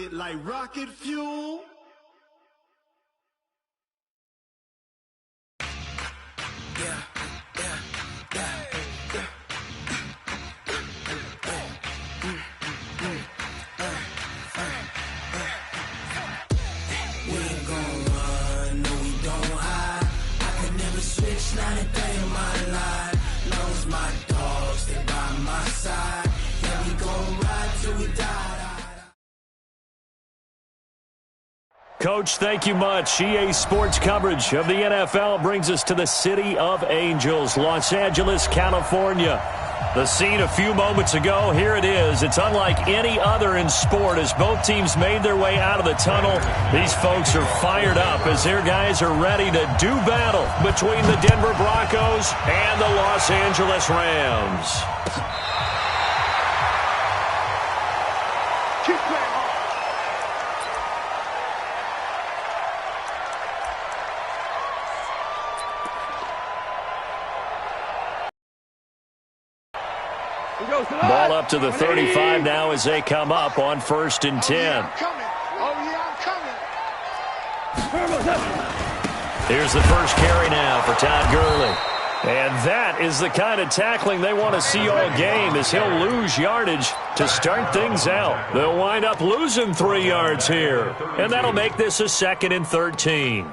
it like rocket fuel. Not a day in my life. Knows my dogs, they by my side. Yeah, we gon' ride till we die. Coach, thank you much. EA Sports coverage of the NFL brings us to the City of Angels, Los Angeles, California. The scene a few moments ago, here it is. It's unlike any other in sport as both teams made their way out of the tunnel. These folks are fired up as their guys are ready to do battle between the Denver Broncos and the Los Angeles Rams. Keep playing hard. Ball up to the 35 now as they come up on 1st and 10. Here's the first carry now for Todd Gurley. And that is the kind of tackling they want to see all game as he'll lose yardage to start things out. They'll wind up losing 3 yards here. And that'll make this a 2nd and 13.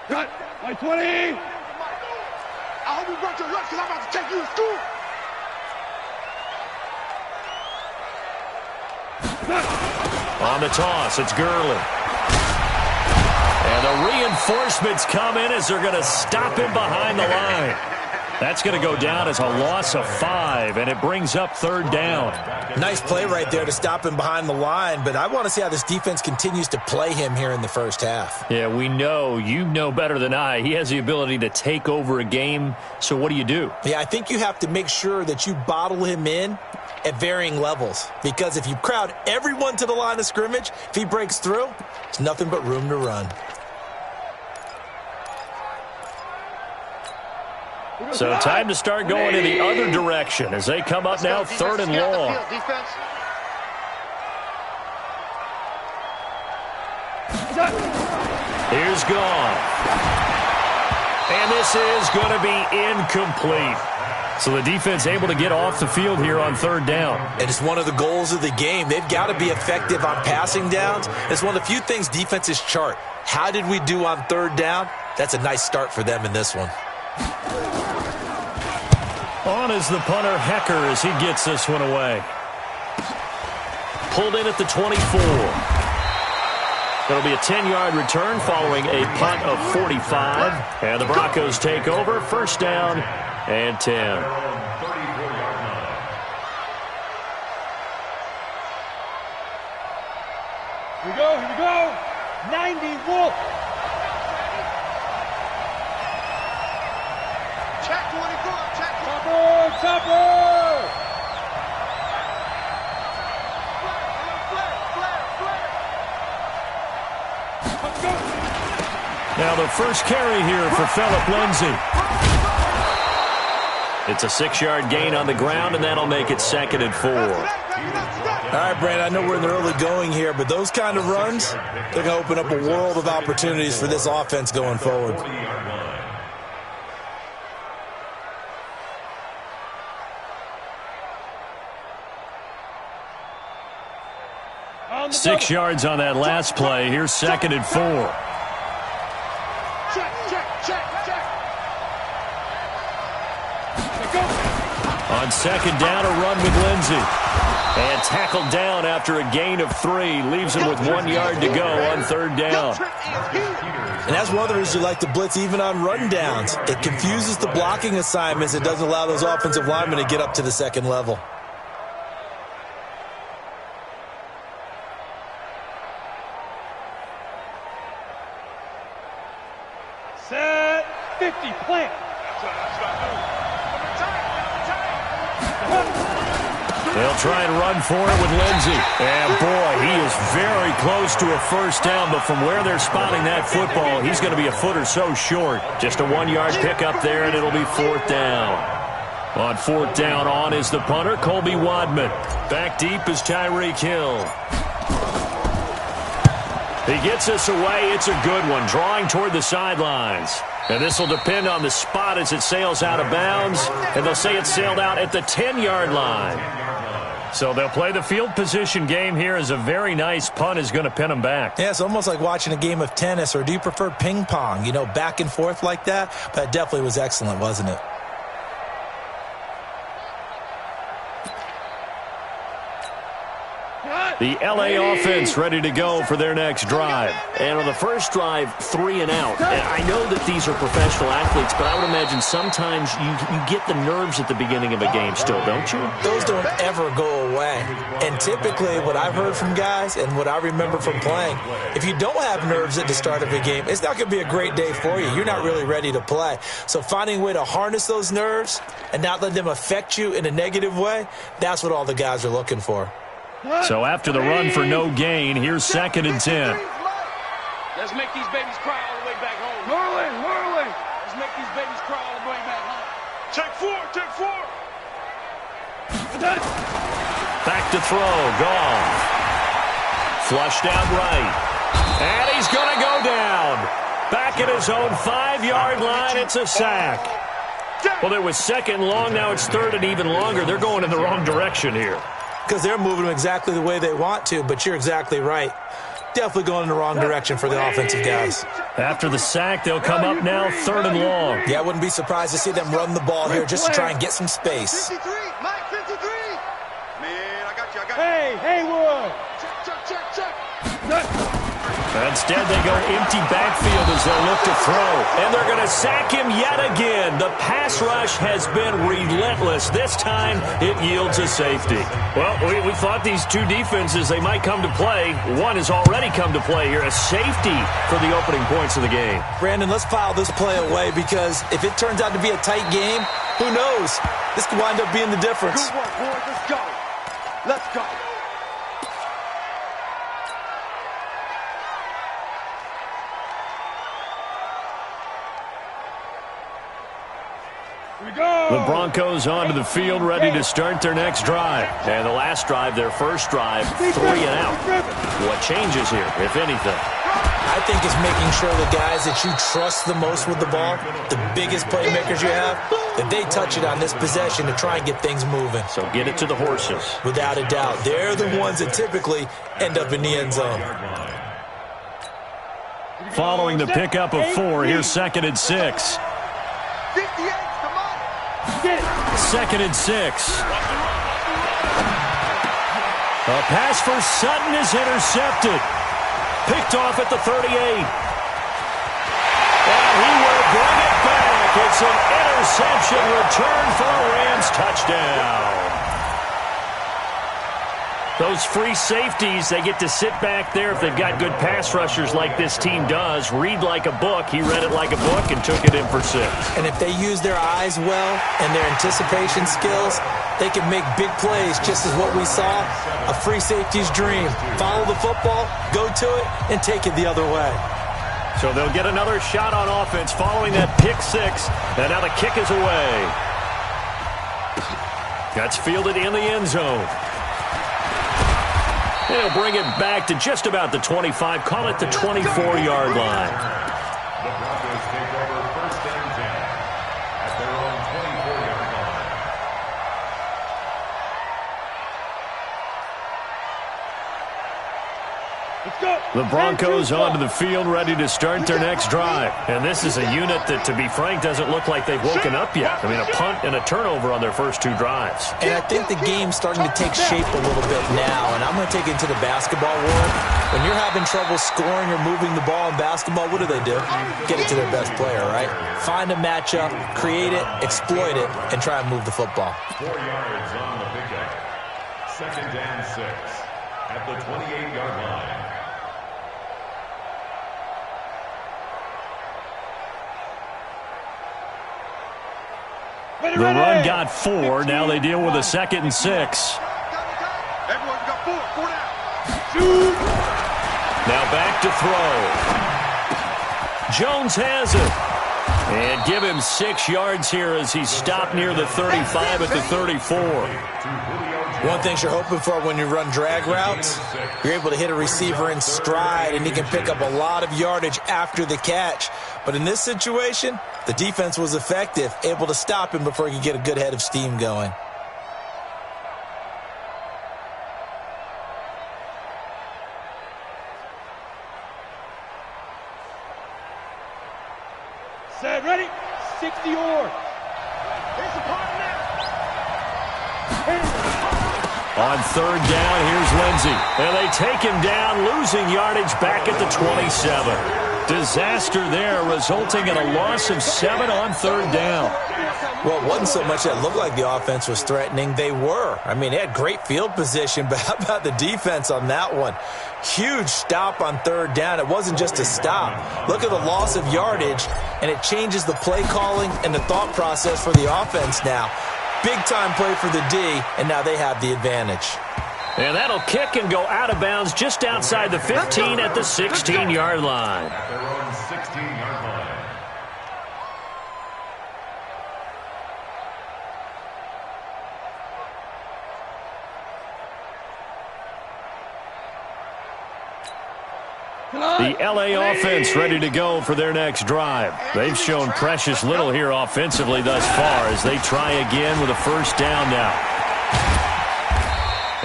Cut. 20. I hope you brought your lunch because I'm about to take you to school. On the toss, it's Gurley. And the reinforcements come in as they're going to stop him behind the line. That's going to go down as a loss of 5, and it brings up 3rd down. Nice play right there to stop him behind the line, but I want to see how this defense continues to play him here in the first half. Yeah, we know. You know better than I. He has the ability to take over a game, so what do you do? Yeah, I think you have to make sure that you bottle him in at varying levels, because if you crowd everyone to the line of scrimmage, if he breaks through, there's nothing but room to run. So time to start going in the other direction as they come up now 3rd and long. Here's gone. And this is going to be incomplete. So the defense able to get off the field here on 3rd down. And it's one of the goals of the game. They've got to be effective on passing downs. It's one of the few things defenses chart. How did we do on 3rd down? That's a nice start for them in this one. On is the punter, Hecker, as he gets this one away. Pulled in at the 24. That'll be a 10-yard return following a punt of 45. And the Broncos take over, 1st down and 10. Here we go. 90 Wolf. Check 24, check. Chopper. Now the first carry here for Phillip Lindsay. It's a 6-yard gain on the ground, and that'll make it 2nd and 4. All right, Brandon, I know we're in the early going here, but those kind of runs, they're going to open up a world of opportunities for this offense going forward. On 6 yards on that last play. Here's 2nd and 4. On 2nd down, a run with Lindsay. And tackled down after a gain of 3. Leaves him with 1 yard to go on 3rd down. And that's one of the reasons you like to blitz even on run downs. It confuses the blocking assignments. It doesn't allow those offensive linemen to get up to the 2nd level. Set 50, plant. They'll try and run for it with Lindsay. And, boy, he is very close to a 1st down, but from where they're spotting that football, he's going to be a foot or so short. Just a 1-yard pickup there, and it'll be 4th down. On fourth down, on is the punter, Colby Wadman. Back deep is Tyreek Hill. He gets us away. It's a good one, drawing toward the sidelines. And this will depend on the spot as it sails out of bounds. And they'll say it sailed out at the 10-yard line. So they'll play the field position game here as a very nice punt is going to pin them back. Yeah, it's almost like watching a game of tennis, or do you prefer ping pong? You know, back and forth like that? But it definitely was excellent, wasn't it? The L.A. offense ready to go for their next drive. And on the first drive, 3 and out. And I know that these are professional athletes, but I would imagine sometimes you get the nerves at the beginning of a game still, don't you? Those don't ever go away. And typically what I've heard from guys and what I remember from playing, if you don't have nerves at the start of a game, it's not going to be a great day for you. You're not really ready to play. So finding a way to harness those nerves and not let them affect you in a negative way, that's what all the guys are looking for. So after the run for no gain, here's 2nd and 10. Let's make these babies cry all the way back home. Merlin. Let's make these babies cry all the way back home. Take 4. Back to throw. Gone. Flushed out right. And he's going to go down. Back at his own 5-yard line. It's a sack. Well, it was 2nd long. Now it's 3rd and even longer. They're going in the wrong direction here. Because they're moving them exactly the way they want to, but you're exactly right. Definitely going in the wrong direction for the offensive guys. After the sack, they'll come up now 3rd and long. Yeah, I wouldn't be surprised to see them run the ball here just to try and get some space. 53, Mike 53. Man, I got you. Hey, Haywood. Check. Instead, they go empty backfield as they look to throw. And they're going to sack him yet again. The pass rush has been relentless. This time, it yields a safety. Well, we thought these two defenses, they might come to play. One has already come to play here. A safety for the opening points of the game. Brandon, let's file this play away because if it turns out to be a tight game, who knows? This could wind up being the difference. Good work, boys. Let's go. The Broncos onto the field, ready to start their next drive. And the last drive, their first drive, 3 and out. What changes here, if anything? I think it's making sure the guys that you trust the most with the ball, the biggest playmakers you have, that they touch it on this possession to try and get things moving. So get it to the horses. Without a doubt. They're the ones that typically end up in the end zone. Following the pickup of 4, here's 2nd and 6. 58, come on. 2nd and 6. A pass for Sutton is intercepted. Picked off at the 38. And he will bring it back. It's an interception return for a Rams touchdown. Those free safeties, they get to sit back there if they've got good pass rushers like this team does. Read like a book. He read it like a book and took it in for 6. And if they use their eyes well and their anticipation skills, they can make big plays, just as what we saw, a free safety's dream. Follow the football, go to it, and take it the other way. So they'll get another shot on offense following that pick 6, and now the kick is away. That's fielded in the end zone. They'll bring it back to just about the 25, call it the 24-yard line. The Broncos take over 1st and 10 at their own 24-yard line. The Broncos onto the field, ready to start their next drive. And this is a unit that, to be frank, doesn't look like they've woken up yet. I mean, a punt and a turnover on their first 2 drives. And I think the game's starting to take shape a little bit now, and I'm going to take it into the basketball world. When you're having trouble scoring or moving the ball in basketball, what do? Get it to their best player, right? Find a matchup, create it, exploit it, and try and move the football. 4 yards on the pickup. 2nd and 6 at the 28-yard line. The run got 4. Now they deal with a 2nd and 6. Everyone got 4 down. Now back to throw. Jones has it. And give him 6 yards here as he's stopped near the 35 at the 34. One thing you're hoping for when you run drag routes, you're able to hit a receiver in stride, and he can pick up a lot of yardage after the catch. But in this situation, the defense was effective, able to stop him before he could get a good head of steam going. Set, ready? 60 yards. Here's the partner. On third down, here's Lindsey. And they take him down, losing yardage back at the 27. Disaster there, resulting in a loss of 7 on third down. Well, it wasn't so much that it looked like the offense was threatening. They were. I mean, they had great field position, but how about the defense on that one? Huge stop on third down. It wasn't just a stop. Look at the loss of yardage, and it changes the play calling and the thought process for the offense now. Big-time play for the D, and now they have the advantage. And that'll kick and go out of bounds just outside the 15 at the 16-yard line. At their own 16-yard line. The L.A. offense ready to go for their next drive. They've shown precious little here offensively thus far as they try again with a first down now.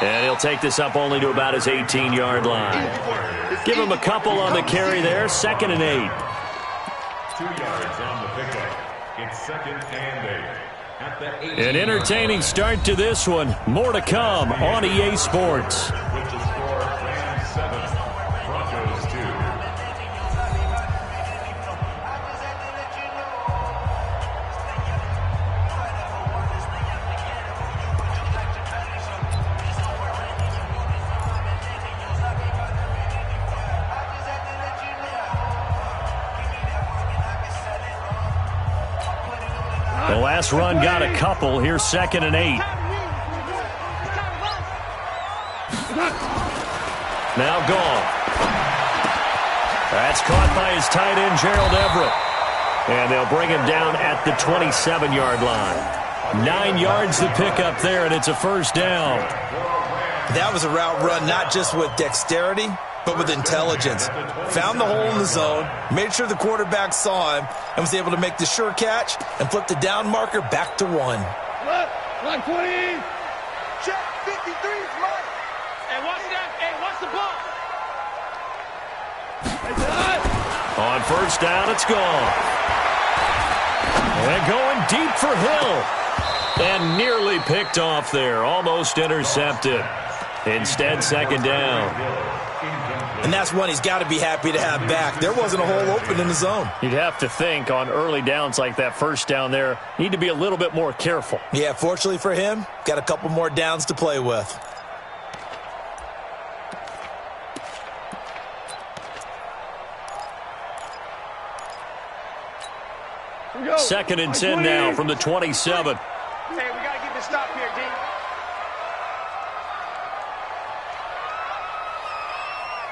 And he'll take this up only to about his 18-yard line. Give him a couple on the carry there, 2nd and 8. 2 yards on the pickup. It's 2nd and 8. At the 18. An entertaining start to this one. More to come on EA Sports. With the score, Rams 7, Broncos 2. The last run got a couple. Here's 2nd and 8. Now gone. That's caught by his tight end, Gerald Everett. And they'll bring him down at the 27-yard line. 9 yards to pick up there, and it's a first down. That was a route run not just with dexterity, but with intelligence. Found the hole in the zone, made sure the quarterback saw him, and was able to make the sure catch and flip the down marker back to 1. Left, line 20. Check, 53 is Mike. Hey, watch that. Hey, watch the ball. On first down, it's gone. And going deep for Hill. And nearly picked off there. Almost intercepted. Instead, 2nd down. And that's one he's got to be happy to have back. There wasn't a hole open in the zone. You'd have to think on early downs like that first down there, need to be a little bit more careful. Yeah, fortunately for him, got a couple more downs to play with. Second and 10 now from the 27. Hey, we got to get this stop here, D.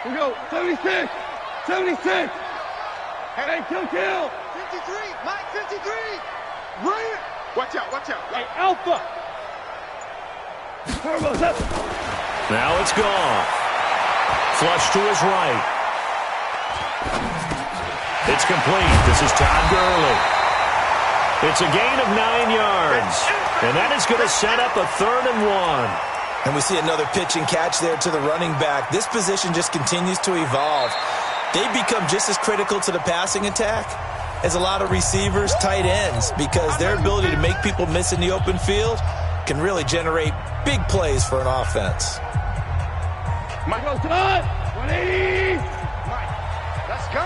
We go, 76, 76. Hey, kill. 53, Mike, 53. Right. Watch out. Hey, Alpha. Turbo's up. Now it's gone. Flush to his right. It's complete. This is Todd Gurley. It's a gain of 9 yards. And that is going to set up a 3rd and 1. And we see another pitch and catch there to the running back. This position just continues to evolve. They become just as critical to the passing attack as a lot of receivers, tight ends, because their ability to make people miss in the open field can really generate big plays for an offense. Michael, done. 180. Mike, let's go.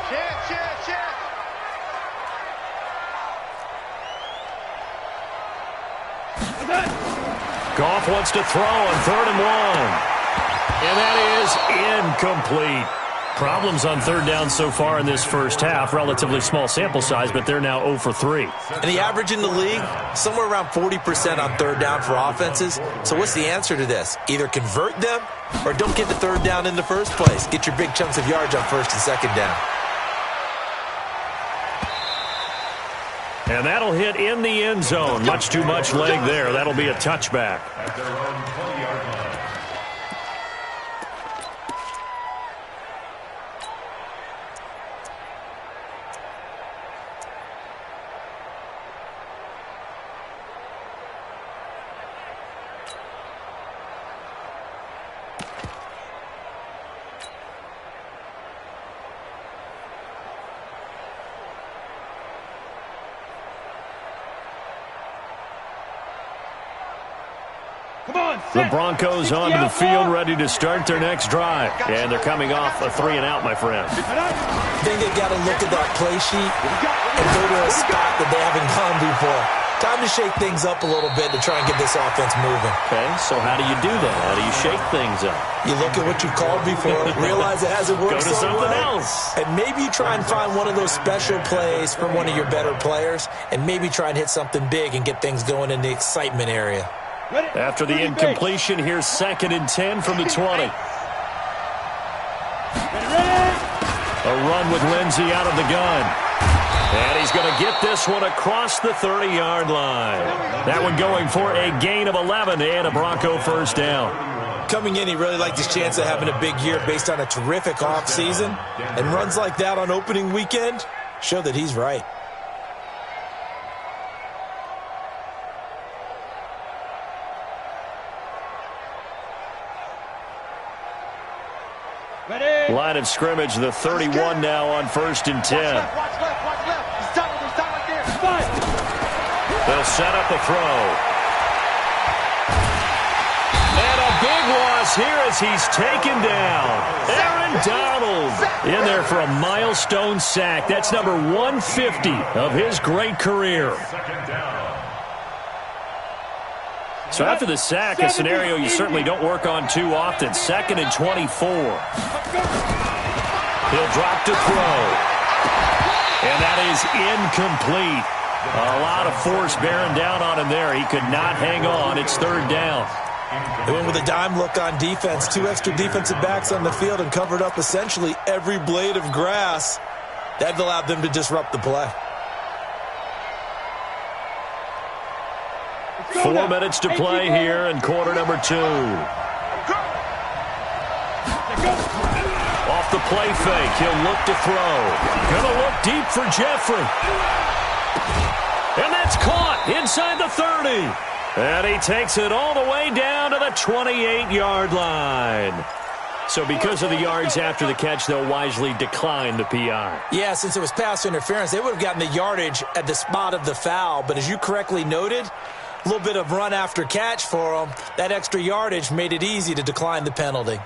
Check. Goff wants to throw on 3rd and 1. And that is incomplete. Problems on third down so far in this first half. Relatively small sample size, but they're now 0 for 3. And the average in the league, somewhere around 40% on third down for offenses. So what's the answer to this? Either convert them or don't get the third down in the first place. Get your big chunks of yards on 1st and 2nd down. And that'll hit in the end zone. Much too much leg there. That'll be a touchback. At their own 20-yard line. The Broncos onto the field, ready to start their next drive. And they're coming off a 3-and-out, my friend. I think they've got to look at that play sheet and go to a spot that they haven't gone before. Time to shake things up a little bit to try and get this offense moving. Okay, so how do you do that? How do you shake things up? You look at what you've called before, realize it hasn't worked Go to so something well, else. and maybe you try and find one of those special plays from one of your better players, and maybe try and hit something big and get things going in the excitement area. After the incompletion, here's 2nd and 10 from the 20. A run with Lindsey out of the gun. And he's going to get this one across the 30-yard line. That one going for a gain of 11 and a Bronco first down. Coming in, he really liked his chance of having a big year based on a terrific offseason. And runs like that on opening weekend show that he's right. Line of scrimmage, the 31 now on 1st and 10. Watch left. He's done right there. They'll set up a throw. And a big loss here as he's taken down. Aaron Donald in there for a milestone sack. That's number 150 of his great career. Second down. So after the sack, a scenario you certainly don't work on too often. 2nd and 24. He'll drop to throw. And that is incomplete. A lot of force bearing down on him there. He could not hang on. It's 3rd down. They went with a dime look on defense. 2 extra defensive backs on the field and covered up essentially every blade of grass. That allowed them to disrupt the play. 4 minutes to play here in quarter number 2. Off the play fake, he'll look to throw. Gonna look deep for Jeffrey. And that's caught inside the 30. And he takes it all the way down to the 28-yard line. So because of the yards after the catch, they'll wisely decline the PI. Yeah, since it was pass interference, they would have gotten the yardage at the spot of the foul. But as you correctly noted, a little bit of run after catch for them. That extra yardage made it easy to decline the penalty.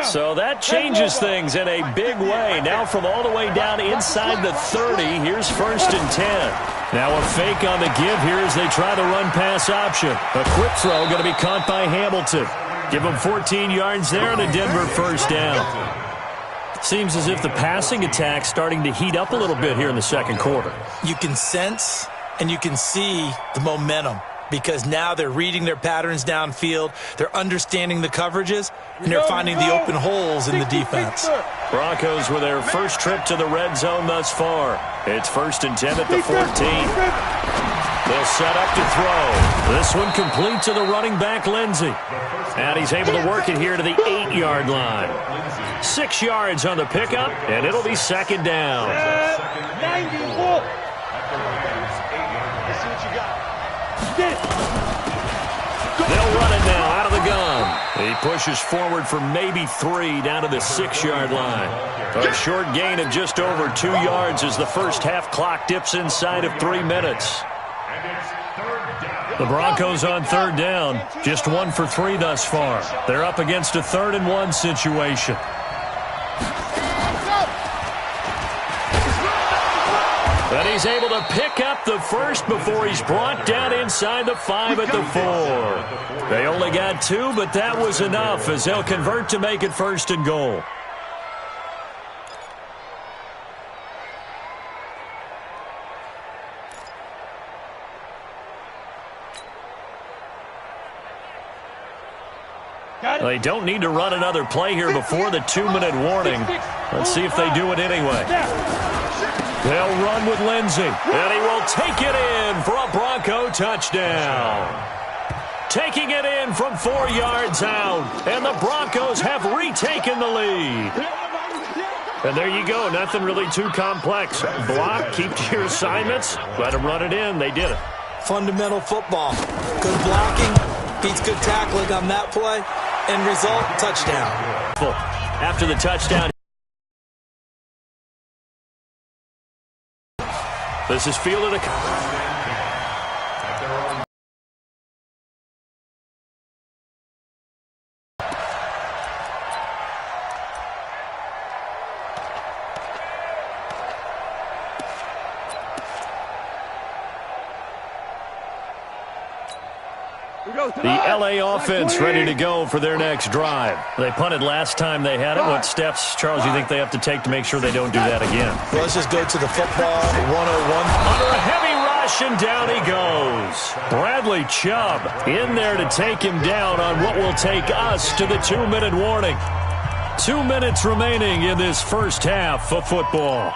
So that changes things in a big way. Now from all the way down inside the 30, here's 1st and 10. Now a fake on the give here as they try the run-pass option. A quick throw going to be caught by Hamilton. Give him 14 yards there and a Denver first down. Seems as if the passing attack's starting to heat up a little bit here in the 2nd quarter. You can sense and you can see the momentum because now they're reading their patterns downfield, they're understanding the coverages, and they're finding the open holes in the defense. Broncos with their first trip to the red zone thus far. It's 1st and 10 at the 14. They'll set up to throw. This one complete to the running back, Lindsey. And he's able to work it here to the 8-yard line. 6 yards on the pickup, and it'll be 2nd down. 94. Let's see what you got. They'll run it now out of the gun. He pushes forward for maybe 3 down to the 6-yard line. A short gain of just over 2 yards as the first half clock dips inside of 3 minutes. The Broncos on 3rd down. Just 1 for 3 thus far. They're up against a 3rd and 1 situation. And he's able to pick up the first before he's brought down inside the 5 at the 4. They only got 2, but that was enough as they'll convert to make it 1st and goal. They don't need to run another play here before the 2-minute warning. Let's see if they do it anyway. They'll run with Lindsey, and he will take it in for a Bronco touchdown. Taking it in from 4 yards out, and the Broncos have retaken the lead. And there you go, nothing really too complex. Block, keep to your assignments, let them run it in. They did it. Fundamental football. Good blocking, beats good tackling on that play. End result, touchdown. After the touchdown, this is fielded the LA offense ready to go for their next drive. They punted last time they had it. What steps, Charles, you think they have to take to make sure they don't do that again? Well, let's just go to the football 101. Under a heavy rush, and down he goes. Bradley Chubb in there to take him down on what will take us to the 2-minute warning. 2 minutes remaining in this first half of football.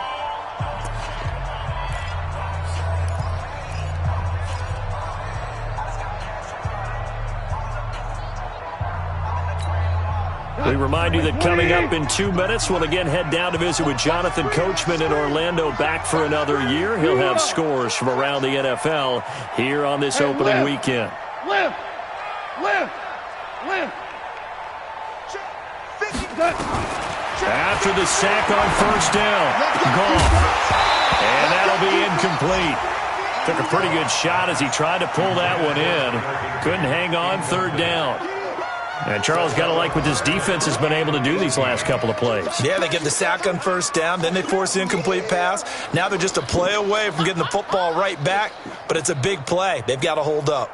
We remind you that coming up in 2 minutes, we'll again head down to visit with Jonathan Coachman in Orlando, back for another year. He'll have scores from around the NFL here on this opening weekend. After the sack on first down, gone. And that'll be incomplete. Took a pretty good shot as he tried to pull that one in. Couldn't hang on, third down. And Charles, got to like what this defense has been able to do these last couple of plays. Yeah, they get the sack on first down, then they force the incomplete pass. Now they're just a play away from getting the football right back, but it's a big play. They've got to hold up.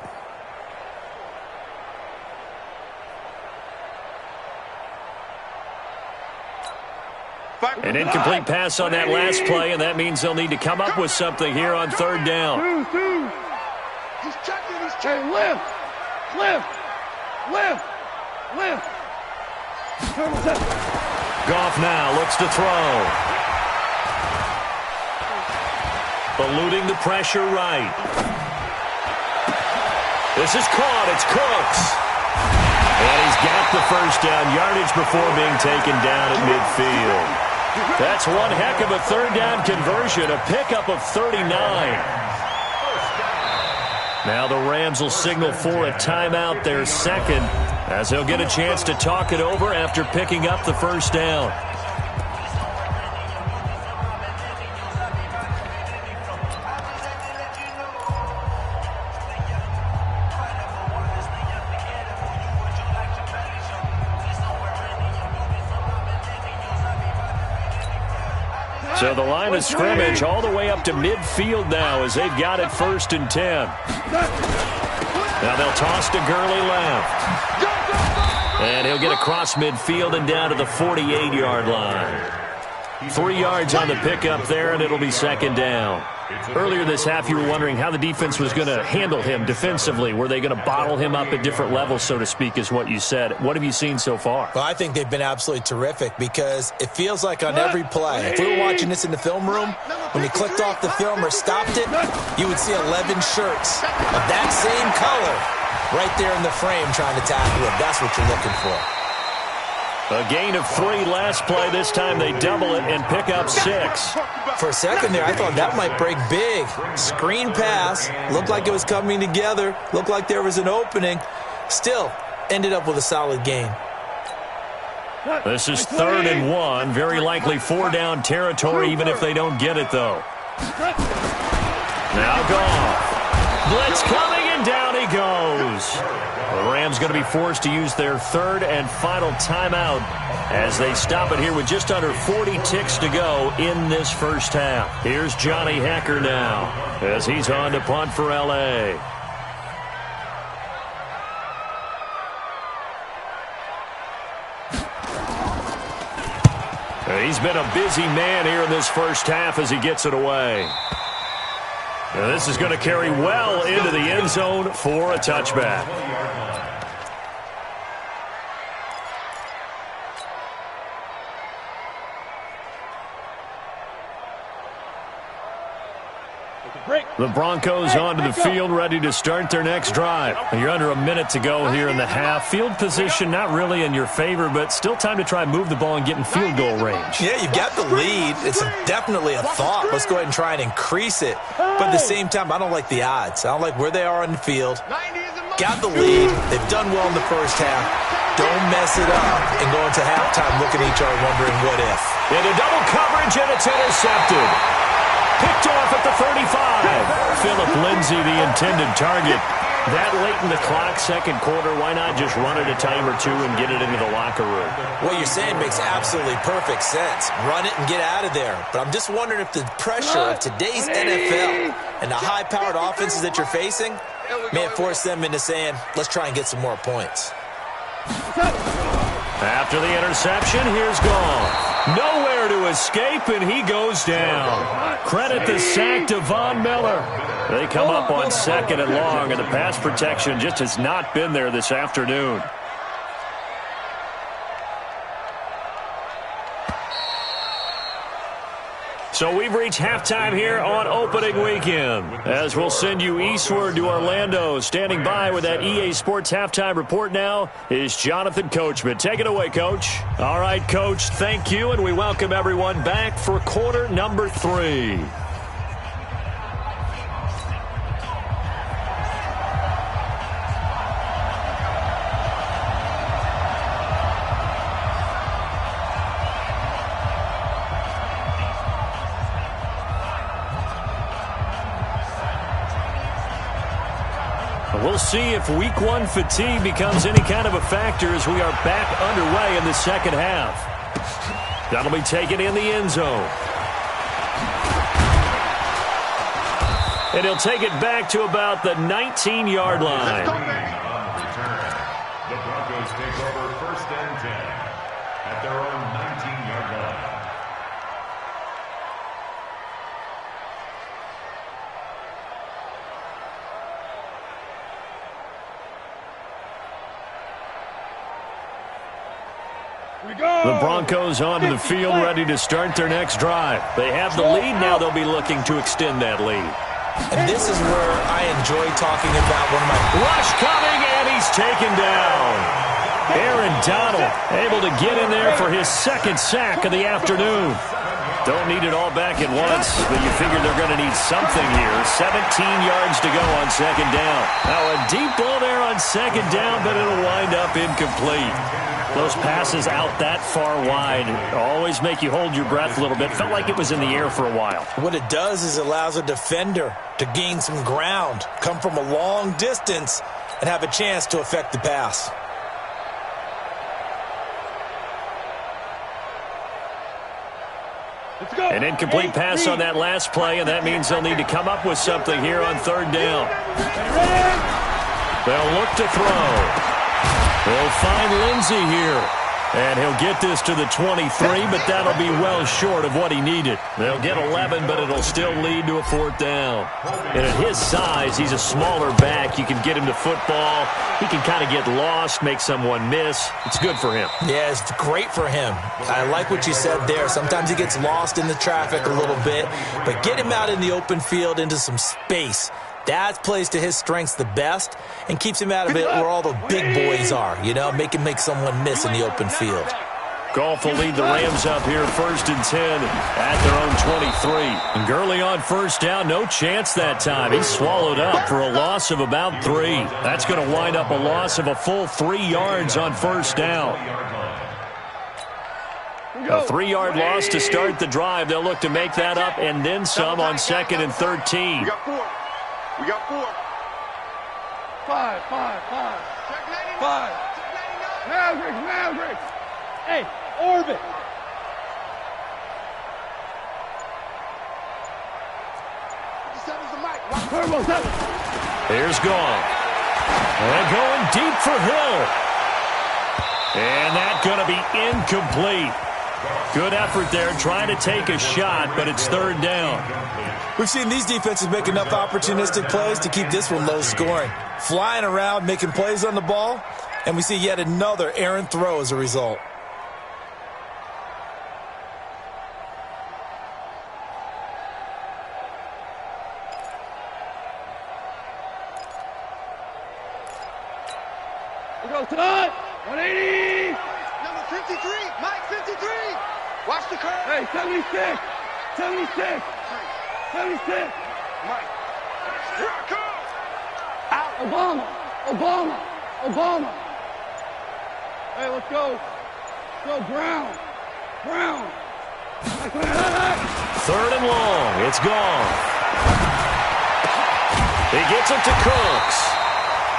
An incomplete pass on that last play, and that means they'll need to come up with something here on third down. He's checking, he's checking. Lift. Goff now looks to throw. Eluding the pressure right. This is caught. It's Cooks. And he's got the first down yardage before being taken down at midfield. That's one heck of a third down conversion, a pickup of 39. Now the Rams will signal for a timeout, their second, as they'll get a chance to talk it over after picking up the first down. So the line of scrimmage all the way up to midfield now as they've got it 1st and 10. Now they'll toss to Gurley left. And he'll get across midfield and down to the 48-yard line. 3 yards on the pickup there, and it'll be 2nd down. Earlier this half, you were wondering how the defense was going to handle him defensively. Were they going to bottle him up at different levels, so to speak, is what you said. What have you seen so far? Well, I think they've been absolutely terrific because it feels like on every play, if we were watching this in the film room, when you clicked off the film or stopped it, you would see 11 shirts of that same color right there in the frame trying to tackle him. That's what you're looking for. A gain of 3 last play. This time they double it and pick up 6. For a second there, I thought that might break big. Screen pass. Looked like it was coming together. Looked like there was an opening. Still, ended up with a solid gain. This is 3rd and 1. Very likely 4-down territory, even if they don't get it, though. Now Goff. Blitz coming, and down he goes. The Rams going to be forced to use their 3rd and final timeout as they stop it here with just under 40 ticks to go in this first half. Here's Johnny Hecker now as he's on to punt for L.A. He's been a busy man here in this first half as he gets it away. Now this is going to carry well into the end zone for a touchback. The Broncos onto the field, ready to start their next drive. You're under a minute to go here in the half. Field position not really in your favor, but still time to try and move the ball and get in field goal range. Yeah, you've got the lead. It's definitely a thought. Let's go ahead and try and increase it. But at the same time, I don't like the odds. I don't like where they are on the field. Got the lead. They've done well in the first half. Don't mess it up and go into halftime looking at each other wondering what if. Into double coverage, and it's intercepted. Picked off at the 35. Philip Lindsay, the intended target. That late in the clock, second quarter, why not just run it a time or two and get it into the locker room? What you're saying makes absolutely perfect sense. Run it and get out of there. But I'm just wondering if the pressure of today's NFL and the high-powered offenses that you're facing may have forced them into saying, let's try and get some more points. After the interception, here's Goff. Nowhere to escape, and he goes down. Credit the sack to Von Miller. They come up on second and long, and the pass protection just has not been there this afternoon. So we've reached halftime here on opening weekend. As we'll send you eastward to Orlando. Standing by with that EA Sports halftime report now is Jonathan Coachman. Take it away, Coach. All right, Coach, thank you, and we welcome everyone back for quarter number 3. We'll see if week 1 fatigue becomes any kind of a factor as we are back underway in the second half. That'll be taken in the end zone. And he'll take it back to about the 19-yard line. On return, the Broncos take over first and 10 at their own 19-yard line. The Broncos onto the field, ready to start their next drive. They have the lead now. They'll be looking to extend that lead. And this is where I enjoy talking about one of my... Rush coming, and he's taken down. Aaron Donald able to get in there for his second sack of the afternoon. Don't need it all back at once, but you figure they're going to need something here. 17 yards to go on second down. Now a deep ball there on second down, but it'll wind up incomplete. Those passes out that far wide always make you hold your breath a little bit. Felt like it was in the air for a while. What it does is it allows a defender to gain some ground, come from a long distance, and have a chance to affect the pass. An incomplete pass on that last play, and that means they'll need to come up with something here on third down. They'll look to throw. They'll find Lindsay here, and he'll get this to the 23, but that'll be well short of what he needed. They'll get 11, but it'll still lead to a fourth down. And at his size, he's a smaller back. You can get him to football. He can kind of get lost, make someone miss. It's good for him. Yeah, it's great for him. I like what you said there. Sometimes he gets lost in the traffic a little bit, but get him out in the open field into some space. That plays to his strengths the best and keeps him out of it where all the big boys are, you know, make someone miss in the open field. Goff will lead the Rams up here first and 10 at their own 23. And Gurley on first down, no chance that time. He's swallowed up for a loss of about 3. That's going to wind up a loss of a full 3 yards on first down. A 3-yard loss to start the drive. They'll look to make that up and then some on second and 13. We got 4. 5. Mavericks. Hey, orbit. Here's Goff. And going deep for Hill. And that's going to be incomplete. Good effort there, trying to take a shot, but it's third down. We've seen these defenses make enough opportunistic plays to keep this one low scoring. Flying around, making plays on the ball, and we see yet another errant throw as a result. Go tonight. 180. Number 53, Mike 53. Watch the curve. Hey, 76. 76. 76. Mike. Here I come. Out. Obama. Obama. Obama. Hey, let's go. Go Brown. Brown. Third and long. It's gone. He gets it to Cooks.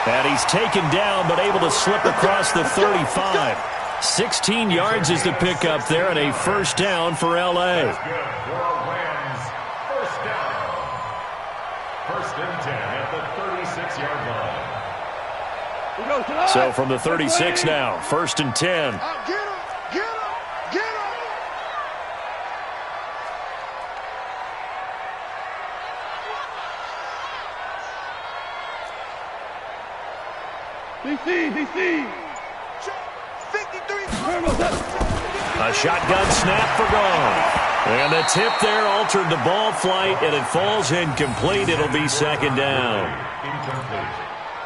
And he's taken down, but able to slip across the 35. 16 yards is the pickup there, and a first down for L.A. That's good for Rams. First down. First and 10 at the 36-yard line. So from the 36 now, first and 10. Get him. Get him. Get him. DC. 53. A shotgun snap for gone. And the tip there altered the ball flight, and it falls incomplete. It'll be second down. Incomplete.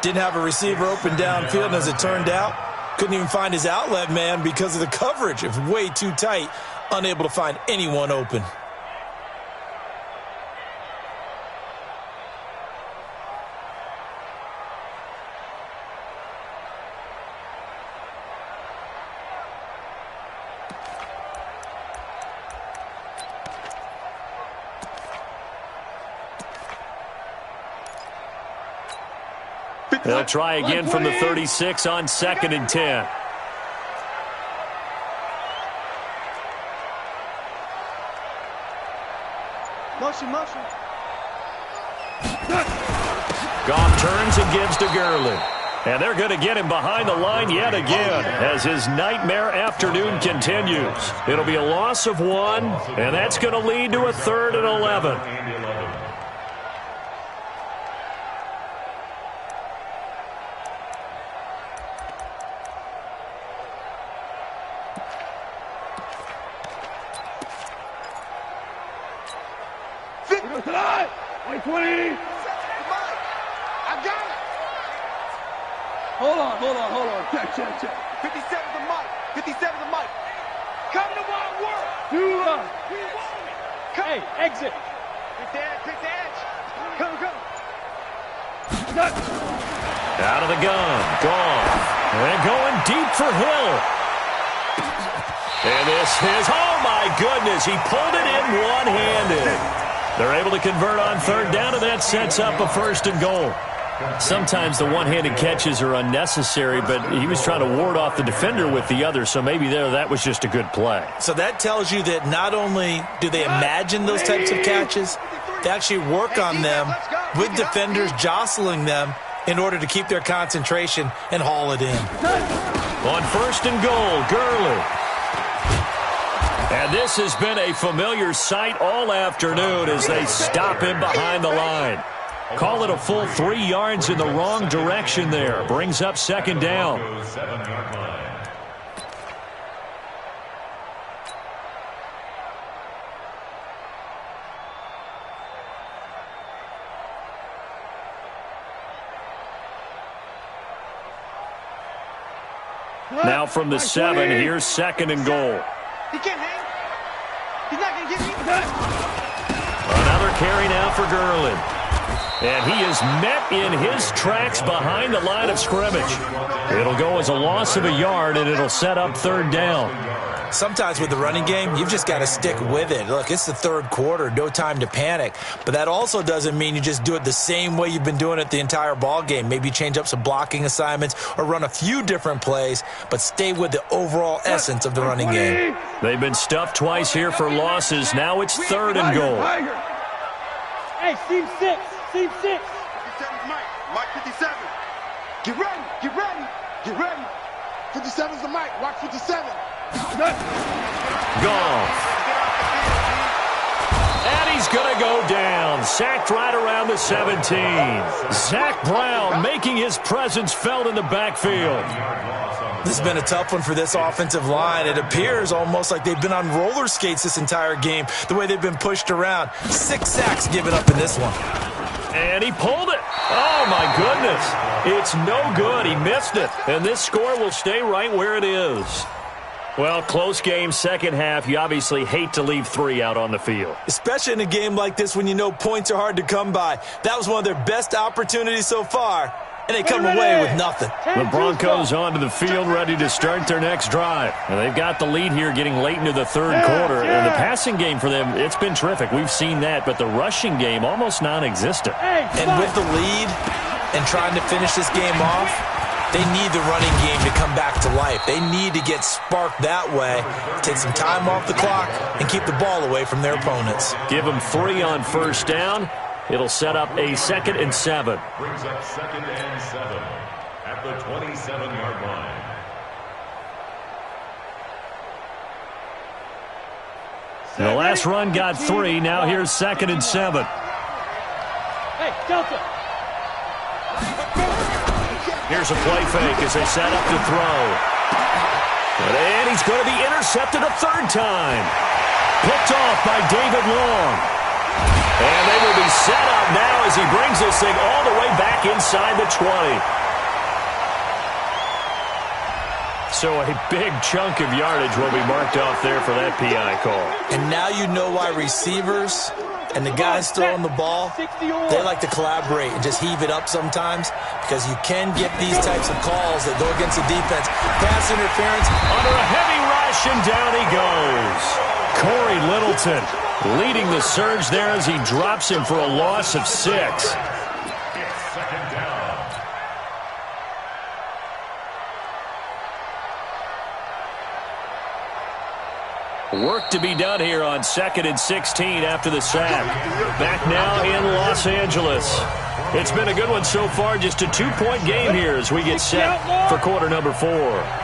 Didn't have a receiver open downfield, and as it turned out, couldn't even find his outlet man because of the coverage. It was way too tight, unable to find anyone open. They'll try again from the 36 on second and 10. Motion. Goff turns and gives to Gurley. And they're going to get him behind the line yet again as his nightmare afternoon continues. It'll be a loss of 1, and that's going to lead to a 3rd and 11. Tonight. 20. I got it. Hold on. Check. 57 the Mike. 57 the Mike. Come to my work. Hey, exit. Pick the edge. Come. Out of the gun. Gone. And going deep for Hill. And this is, oh my goodness, he pulled it in one-handed. They're able to convert on third down, and that sets up a first and goal. Sometimes the one-handed catches are unnecessary, but he was trying to ward off the defender with the other, so maybe that was just a good play. So that tells you that not only do they imagine those types of catches, they actually work on them with defenders jostling them in order to keep their concentration and haul it in. On first and goal, Gurley. And this has been a familiar sight all afternoon as they stop him behind the line. Call it a full 3 yards in the wrong direction there. Brings up second down. 7-yard line. Now from the 7, here's second and goal. He can't hang. He's not going to get me. Another carry now for Gurley. And he is met in his tracks behind the line of scrimmage. It'll go as a loss of a yard, and it'll set up third down. Sometimes with the running game, you've just got to stick with it. Look, it's the third quarter, no time to panic. But that also doesn't mean you just do it the same way you've been doing it the entire ball game. Maybe change up some blocking assignments or run a few different plays, but stay with the overall essence of the running game. They've been stuffed twice here for losses. Now it's third and goal. Hey, Team 6. 57's Mike. Mike 57. Get ready. 57's the Mike. Watch 57. Gone. And he's going to go down. Sacked right around the 17. Zach Brown making his presence felt in the backfield. This has been a tough one for this offensive line. It appears almost like they've been on roller skates this entire game, the way they've been pushed around. 6 sacks given up in this one. And he pulled it. Oh, my goodness. It's no good. He missed it. And this score will stay right where it is. Well, close game, second half. You obviously hate to leave 3 out on the field. Especially in a game like this when you know points are hard to come by. That was one of their best opportunities so far, and they come away with nothing. The Broncos onto the field, ready to start their next drive. And they've got the lead here getting late into the third quarter. And the passing game for them, it's been terrific. We've seen that, but the rushing game almost non-existent. And with the lead and trying to finish this game off, they need the running game to come back to life. They need to get sparked that way, take some time off the clock, and keep the ball away from their opponents. Give them 3 on first down. It'll set up a 2nd and 7. Brings up 2nd and 7 at the 27-yard line. The last run got 3. Now here's 2nd and 7. Hey, Delta. Here's a play fake as they set up to throw. And he's going to be intercepted a 3rd time. Picked off by David Long. And they will be set up now as he brings this thing all the way back inside the 20. So a big chunk of yardage will be marked off there for that PI call. And now you know why receivers and the guys throwing the ball, they like to collaborate and just heave it up sometimes, because you can get these types of calls that go against the defense. Pass interference. Under a heavy rush, and down he goes. Corey Littleton leading the surge there as he drops him for a loss of 6. It's 2nd down. Work to be done here on 2nd and 16 after the sack. Back now in Los Angeles. It's been a good one so far. Just a 2-point game here as we get set for quarter number 4.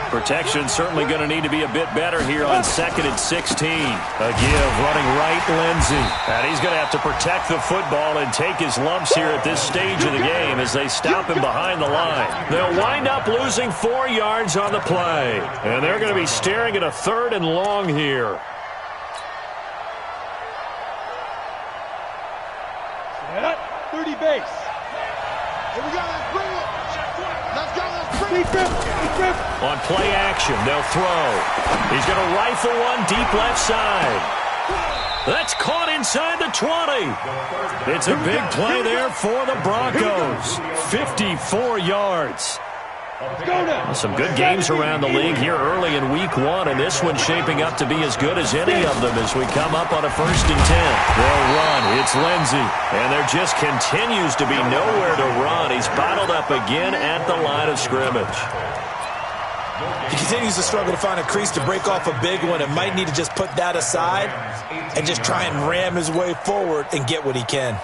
Protection certainly going to need to be a bit better here on 2nd and 16. A give running right, Lindsey. And he's going to have to protect the football and take his lumps here at this stage of the game as they stop him behind the line. They'll wind up losing 4 yards on the play. And they're going to be staring at a 3rd and long here. Set up, 30 base. Here we go, let's bring it. Let's go, let's bring it. On play action, they'll throw. He's going to rifle one deep left side. That's caught inside the 20. It's a big play there for the Broncos. 54 yards. Some good games around the league here early in week 1, and this one's shaping up to be as good as any of them as we come up on a 1st and 10. They'll run. It's Lindsey. And there just continues to be nowhere to run. He's bottled up again at the line of scrimmage. He continues to struggle to find a crease to break off a big one, and might need to just put that aside and just try and ram his way forward and get what he can.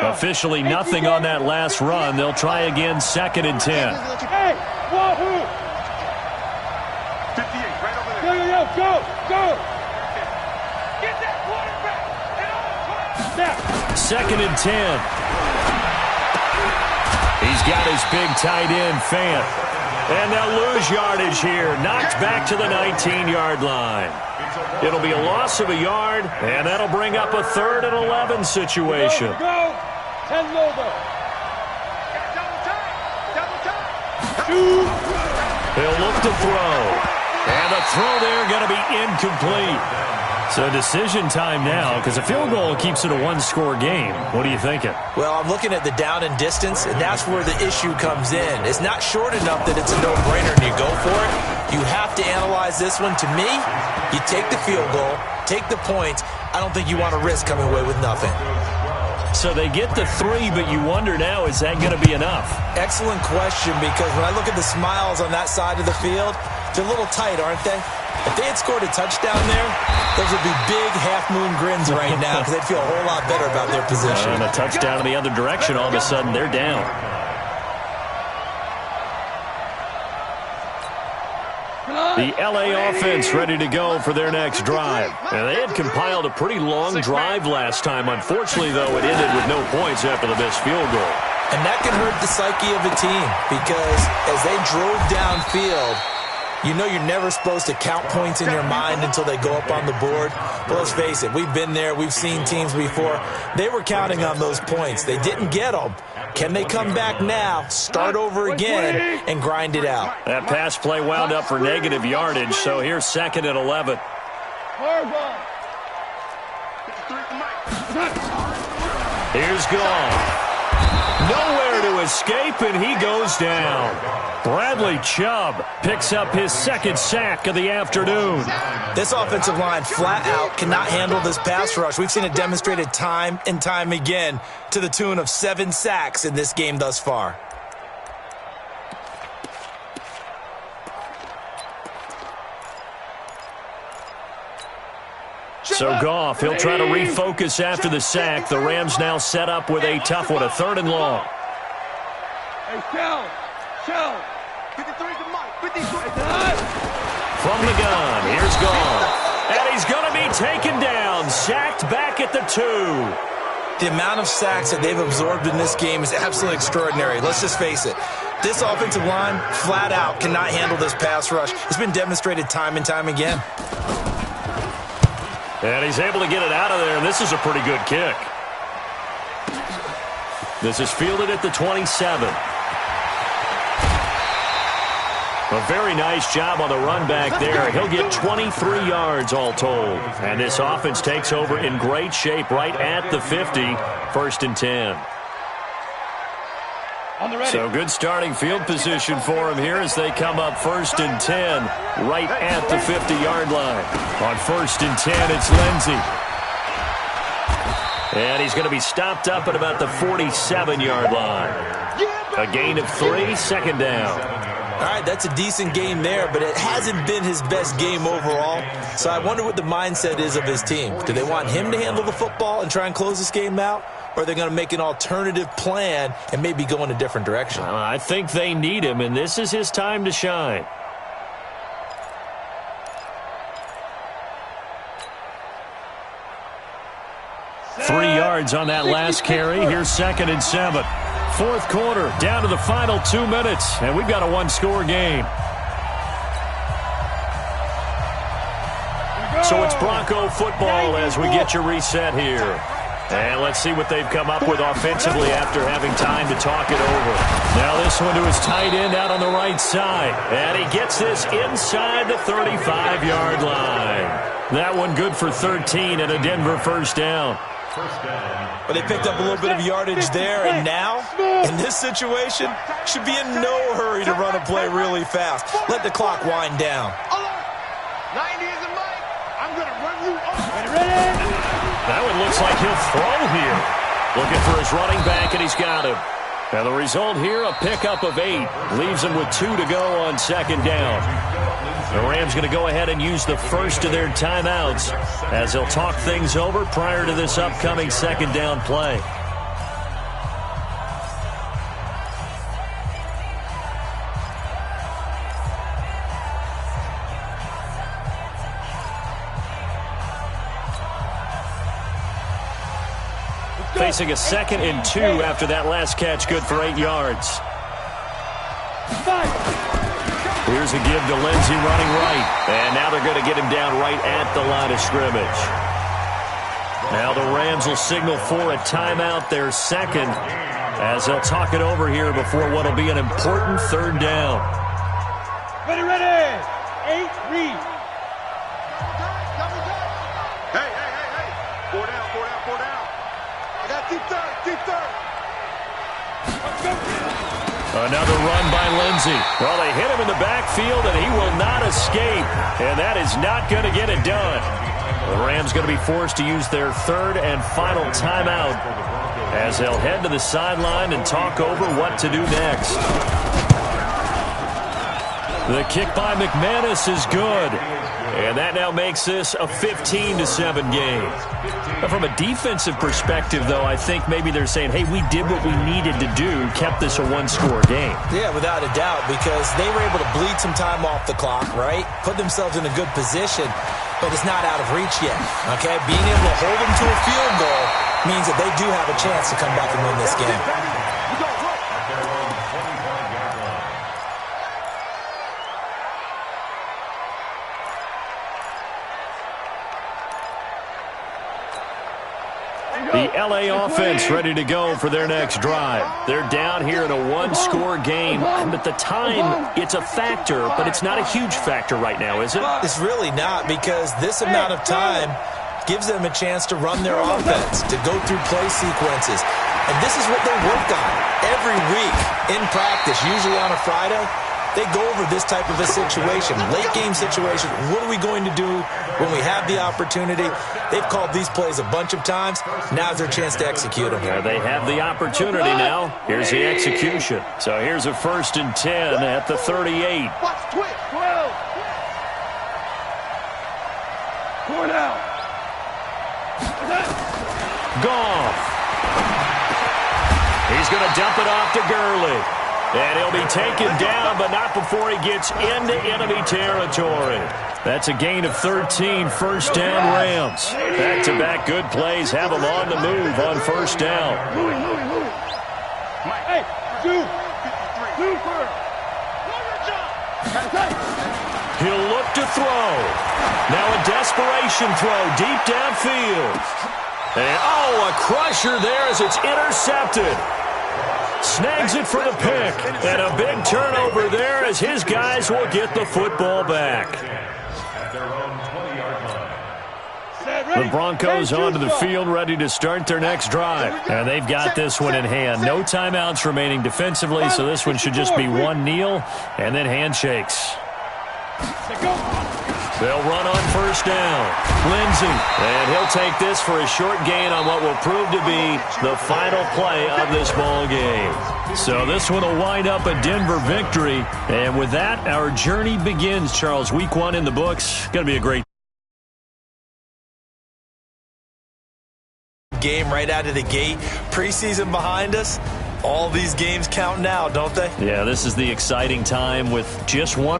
Officially nothing on that last run. They'll try again 2nd and 10. Hey, wahoo! 58, right over there. Go! Get that quarterback! Now. 2nd and 10. He's got his big tight end, Fant. And they'll lose yardage here. Knocked back to the 19-yard line. It'll be a loss of a yard, and that'll bring up a 3rd and 11 situation. Go! 10 Lobo. Double time. He'll look to throw. And the throw there going to be incomplete. So decision time now, because a field goal keeps it a 1-score game. What are you thinking? Well, I'm looking at the down and distance, and that's where the issue comes in. It's not short enough that it's a no-brainer and you go for it. You have to analyze this one. To me, you take the field goal, take the points. I don't think you want to risk coming away with nothing. So they get the 3, but you wonder now, is that going to be enough? Excellent question, because when I look at the smiles on that side of the field, they're a little tight, aren't they? If they had scored a touchdown there, those would be big half-moon grins right now, because they'd feel a whole lot better about their position. And a touchdown in the other direction, all of a sudden they're down. The L.A. offense ready to go for their next drive. And they had compiled a pretty long drive last time. Unfortunately, though, it ended with no points after the missed field goal. And that can hurt the psyche of a team, because as they drove downfield, You know you're never supposed to count points in your mind until they go up on the board. But let's face it, we've been there. We've seen teams before. They were counting on those points. They didn't get them. Can they come back now, start over again, and grind it out? That pass play wound up for negative yardage, so here's 2nd and 11. Here's Goff. Nowhere to escape, and he goes down. Bradley Chubb picks up his 2nd sack of the afternoon. This offensive line flat out cannot handle this pass rush. We've seen it demonstrated time and time again to the tune of 7 sacks in this game thus far. So Goff, he'll try to refocus after the sack. The Rams now set up with a tough one, a 3rd and long. Hey, Shell. 53 to Mike. 53. From the gun, here's Goff. And he's going to be taken down, sacked back at the 2. The amount of sacks that they've absorbed in this game is absolutely extraordinary. Let's just face it. This offensive line, flat out, cannot handle this pass rush. It's been demonstrated time and time again. And he's able to get it out of there, and this is a pretty good kick. This is fielded at the 27. A very nice job on the run back there. He'll get 23 yards all told. And this offense takes over in great shape right at the 50, 1st and 10. So good starting field position for him here as they come up 1st and 10 right at the 50-yard line. On 1st and 10, it's Lindsey. And he's going to be stopped up at about the 47-yard line. A gain of 3, 2nd down. All right, that's a decent game there, but it hasn't been his best game overall. So I wonder what the mindset is of his team. Do they want him to handle the football and try and close this game out? Or are they going to make an alternative plan and maybe go in a different direction? I think they need him, and this is his time to shine. Three yards on that last carry. Here's 2nd and 7. 4th quarter, down to the final 2 minutes, and we've got a 1-score game. So it's Bronco football as we get you reset here. And let's see what they've come up with offensively after having time to talk it over. Now this one to his tight end out on the right side. And he gets this inside the 35-yard line. That one good for 13 and a Denver 1st down. But they picked up a little bit of yardage there, and now, in this situation, should be in no hurry to run a play really fast. Let the clock wind down. 90 is a mic. I'm going to run you off. That one looks like he'll throw here. Looking for his running back, and he's got him. And the result here, a pickup of 8. Leaves him with 2 to go on 2nd down. The Rams going to go ahead and use the first of their timeouts as they'll talk things over prior to this upcoming 2nd down play. Facing a 2nd and 2 after that last catch, good for 8 yards. Here's a give to Lindsey running right. And now they're going to get him down right at the line of scrimmage. Now the Rams will signal for a timeout, their 2nd, as they'll talk it over here before what will be an important 3rd down. Ready. 8, read. Hey. 4 down. I got deep third. Another run by Lindsey. Well, they hit him in the backfield, and he will not escape. And that is not going to get it done. The Rams going to be forced to use their 3rd and final timeout as they'll head to the sideline and talk over what to do next. The kick by McManus is good. And that now makes this a 15-7 game. But from a defensive perspective, though, I think maybe they're saying, hey, we did what we needed to do, kept this a 1-score game. Yeah, without a doubt, because they were able to bleed some time off the clock, right? Put themselves in a good position, but it's not out of reach yet, okay? Being able to hold them to a field goal means that they do have a chance to come back and win this game. The LA offense ready to go for their next drive. They're down here in a one-score game, but the time, it's a factor, but it's not a huge factor right now, is it? It's really not, because this amount of time gives them a chance to run their offense, to go through play sequences. And this is what they work on every week in practice, usually on a Friday. They go over this type of a situation, late-game situation. What are we going to do when we have the opportunity? They've called these plays a bunch of times. Now's their chance to execute them. Yeah, they have the opportunity now. Here's the execution. So here's a 1st and 10 at the 38. Watch, twitch, 12. Going out. Goff. He's going to dump it off to Gurley. And he'll be taken down, but not before he gets into enemy territory. That's a gain of 13, 1st down Rams. Back-to-back good plays have them on the move on 1st down. Hey, do first. He'll look to throw. Now a desperation throw deep downfield. And, a crusher there as it's intercepted. Snags it for the pick. And a big turnover there as his guys will get the football back. The Broncos onto the field ready to start their next drive. And they've got this one in hand. No timeouts remaining defensively, so this one should just be one kneel and then handshakes. They'll run on 1st down. Lindsey, and he'll take this for a short gain on what will prove to be the final play of this ball game. So this one will wind up a Denver victory. And with that, our journey begins, Charles. Week 1 in the books. Going to be a great game right out of the gate. Preseason behind us. All these games count now, don't they? Yeah, this is the exciting time with just one